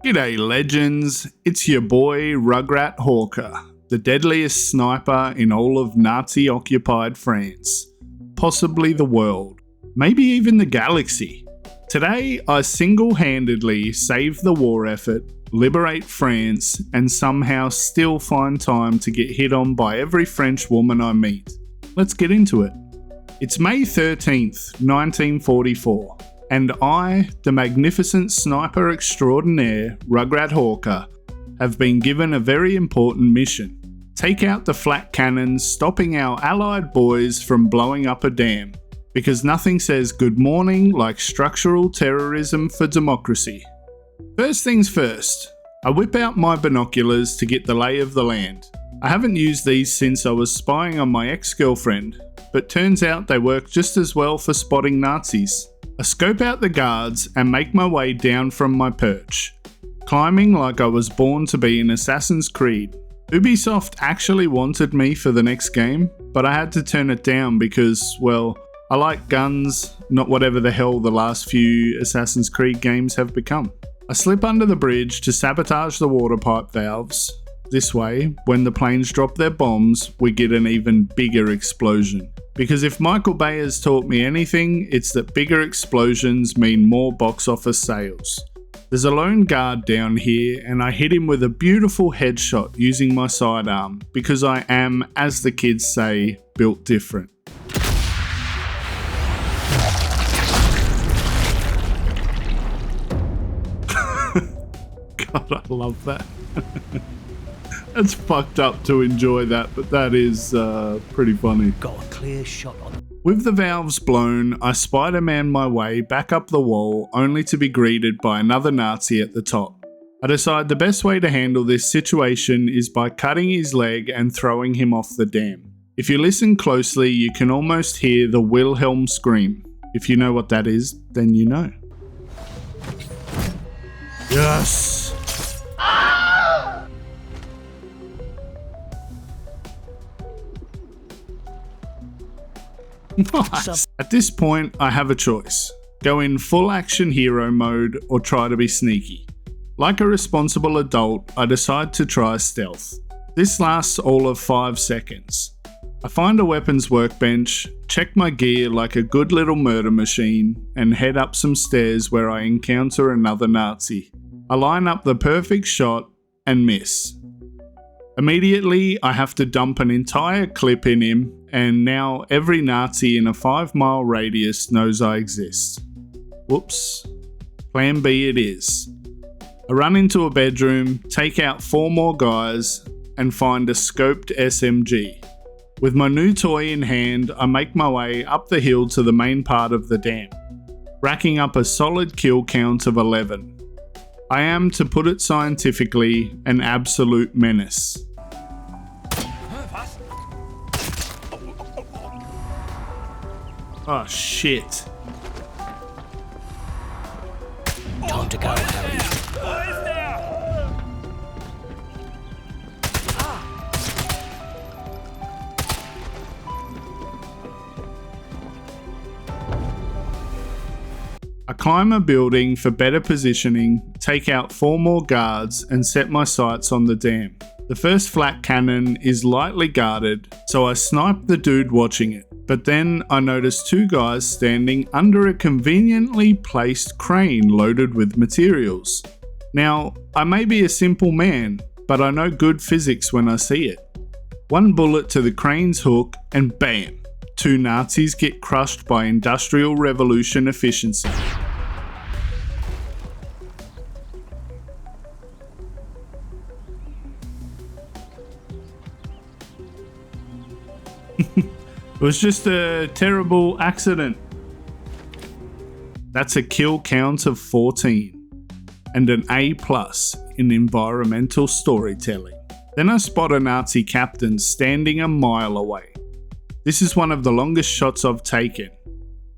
G'day legends, it's your boy Rugrat Hawker, the deadliest sniper in all of Nazi-occupied France, possibly the world, maybe even the galaxy. Today I single-handedly save the war effort, liberate France, and somehow still find time to get hit on by every French woman I meet. Let's get into it. It's May 13th, 1944. And I, the magnificent sniper extraordinaire, Rugrat Hawker, have been given a very important mission. Take out the flak cannons, stopping our allied boys from blowing up a dam. Because nothing says good morning like structural terrorism for democracy. First things first, I whip out my binoculars to get the lay of the land. I haven't used these since I was spying on my ex-girlfriend, but turns out they work just as well for spotting Nazis. I scope out the guards and make my way down from my perch, climbing like I was born to be in Assassin's Creed. Ubisoft actually wanted me for the next game, but I had to turn it down because, well, I like guns, not whatever the hell the last few Assassin's Creed games have become. I slip under the bridge to sabotage the water pipe valves. This way, when the planes drop their bombs, we get an even bigger explosion. Because if Michael Bay has taught me anything, it's that bigger explosions mean more box office sales. There's a lone guard down here and I hit him with a beautiful headshot using my sidearm because I am, as the kids say, built different. God, I love that. That's fucked up to enjoy that, but that is pretty funny. Got a clear shot on. With the valves blown, I Spider-Man my way back up the wall, only to be greeted by another Nazi at the top. I decide the best way to handle this situation is by cutting his leg and throwing him off the dam. If you listen closely, you can almost hear the Wilhelm scream. If you know what that is, then you know. Yes! Nice. At this point, I have a choice. Go in full action hero mode or try to be sneaky. Like a responsible adult, I decide to try stealth. This lasts all of 5 seconds. I find a weapons workbench, check my gear like a good little murder machine, and head up some stairs where I encounter another Nazi. I line up the perfect shot and miss. Immediately, I have to dump an entire clip in him, and now every Nazi in a 5-mile radius knows I exist. Whoops. Plan B it is. I run into a bedroom, take out 4 more guys, and find a scoped SMG. With my new toy in hand, I make my way up the hill to the main part of the dam, racking up a solid kill count of 11. I am, to put it scientifically, an absolute menace. Oh shit. Time to go, Harry. I climb a building for better positioning, take out 4 more guards, and set my sights on the dam. The first flak cannon is lightly guarded, so I snipe the dude watching it. But then I notice 2 guys standing under a conveniently placed crane loaded with materials. Now, I may be a simple man, but I know good physics when I see it. 1 bullet to the crane's hook and bam! 2 Nazis get crushed by Industrial Revolution efficiency. It was just a terrible accident. That's a kill count of 14 and an A+ in environmental storytelling. Then I spot a Nazi captain standing a mile away. This is one of the longest shots I've taken.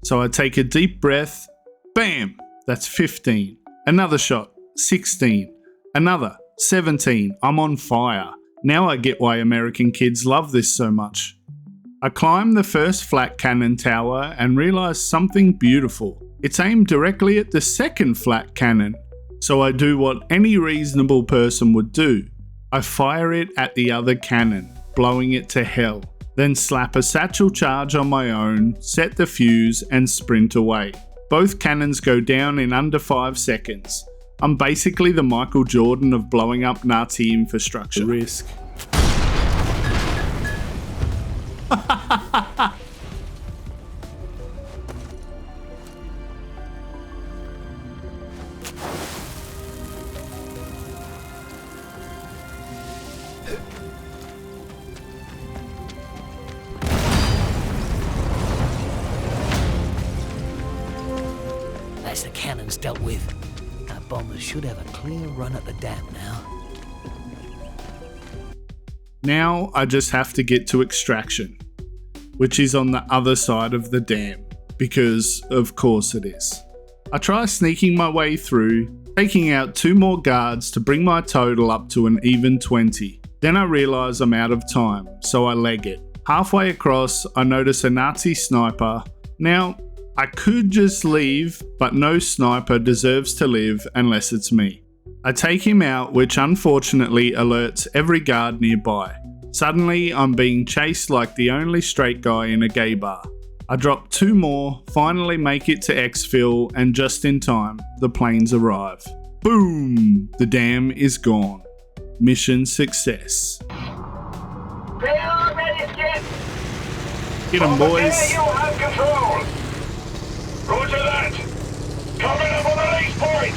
So I take a deep breath, bam, that's 15. Another shot, 16. Another, 17. I'm on fire. Now I get why American kids love this so much. I climb the first flak cannon tower and realise something beautiful. It's aimed directly at the second flak cannon, So I do what any reasonable person would do. I fire it at the other cannon, blowing it to hell, then slap a satchel charge on my own, set the fuse and sprint away. Both cannons go down in under 5 seconds. I'm basically the Michael Jordan of blowing up Nazi infrastructure. The risk. That's the cannons dealt with. Our bombers should have a clear run at the dam now. Now I just have to get to extraction, which is on the other side of the dam, because of course it is. I try sneaking my way through, taking out 2 more guards to bring my total up to an even 20. Then I realise I'm out of time, so I leg it. Halfway across, I notice a Nazi sniper. Now, I could just leave, but no sniper deserves to live unless it's me. I take him out, which unfortunately alerts every guard nearby. Suddenly, I'm being chased like the only straight guy in a gay bar. I drop 2 more, finally make it to exfil, and just in time, the planes arrive. Boom! The dam is gone. Mission success. Get 'em, boys. You have control. Roger that. Coming up on the release point.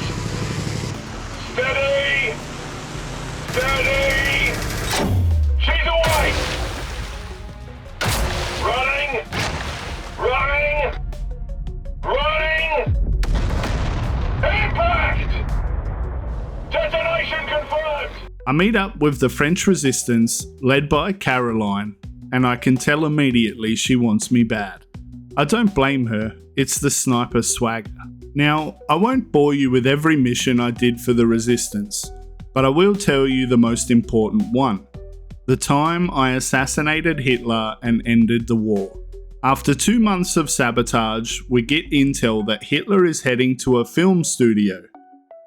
Steady. Steady. She's away. Running. Running. Running. Impact. Detonation confirmed. I meet up with the French resistance, led by Caroline, and I can tell immediately she wants me bad. I don't blame her, it's the sniper swagger. Now, I won't bore you with every mission I did for the resistance, but I will tell you the most important one. The time I assassinated Hitler and ended the war. After 2 months of sabotage, we get intel that Hitler is heading to a film studio.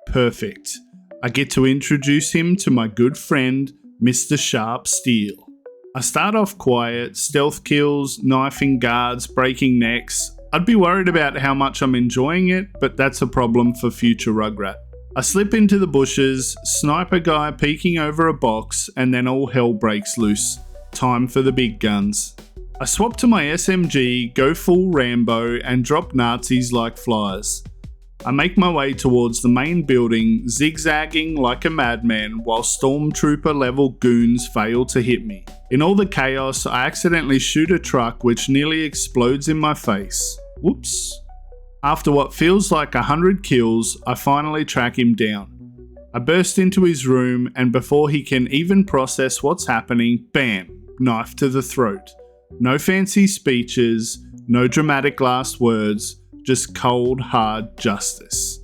Perfect. I get to introduce him to my good friend, Mr. Sharp Steel. I start off quiet, stealth kills, knifing guards, breaking necks. I'd be worried about how much I'm enjoying it, but that's a problem for future Rugrat. I slip into the bushes, snipe a guy peeking over a box, and then all hell breaks loose. Time for the big guns. I swap to my SMG, go full Rambo, and drop Nazis like flies. I make my way towards the main building, zigzagging like a madman while stormtrooper level goons fail to hit me. In all the chaos, I accidentally shoot a truck which nearly explodes in my face. Whoops. After what feels like 100 kills, I finally track him down. I burst into his room, and before he can even process what's happening, bam, knife to the throat. No fancy speeches, no dramatic last words, just cold, hard justice.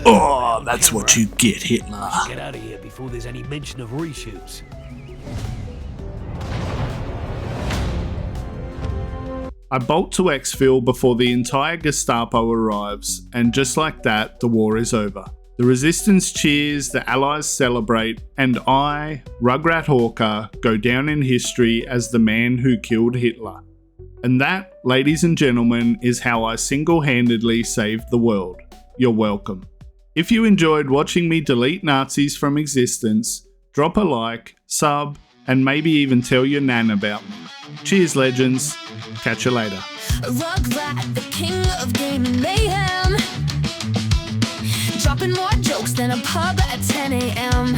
Oh, that's what you get, Hitler. Get out of here before there's any mention of reshoots. I bolt to exfil before the entire Gestapo arrives, and just like that, the war is over. The resistance cheers, the allies celebrate, and I, Rugrat Hawker, go down in history as the man who killed Hitler. And that, ladies and gentlemen, is how I single-handedly saved the world. You're welcome. If you enjoyed watching me delete Nazis from existence, drop a like, sub, and maybe even tell your nan about me. Cheers, legends. Catch you later. Rugrat, the king of game and mayhem. Dropping more jokes than a pub at 10 a.m.